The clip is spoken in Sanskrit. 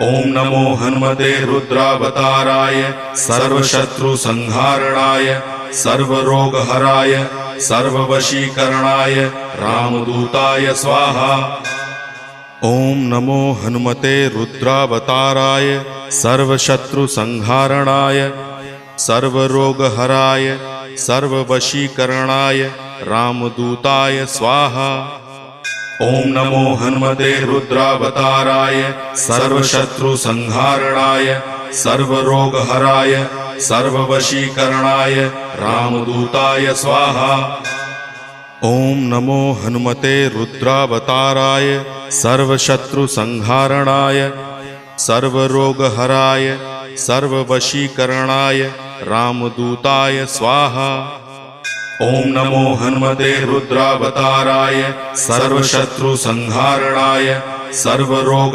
ओम नमो हनुमते रुद्रावताराय सर्वशत्रुसंहारणाय सर्वरोगहराय सर्ववशीकरणाय रामदूताय स्वाहा। ओम नमो हनुमते रुद्रावताराय सर्वशत्रुसंहारणाय सर्वरोगहराय सर्ववशीकरणाय रामदूताय स्वाहा। ओम नमो हनुमते रुद्रावताराय सर्वशत्रुसंहारणाय सर्वरोगहराय सर्ववशीकरणाय रामदूताय स्वाहा। ओम नमो हनुमते रुद्रावताराय सर्वशत्रुसंहारणाय सर्वरोगहराय सर्ववशीकरणाय रामदूताय स्वाहा। ओम नमो हनुमते रुद्रावताराय सर्वशत्रुसंहारणाय सर्वरोग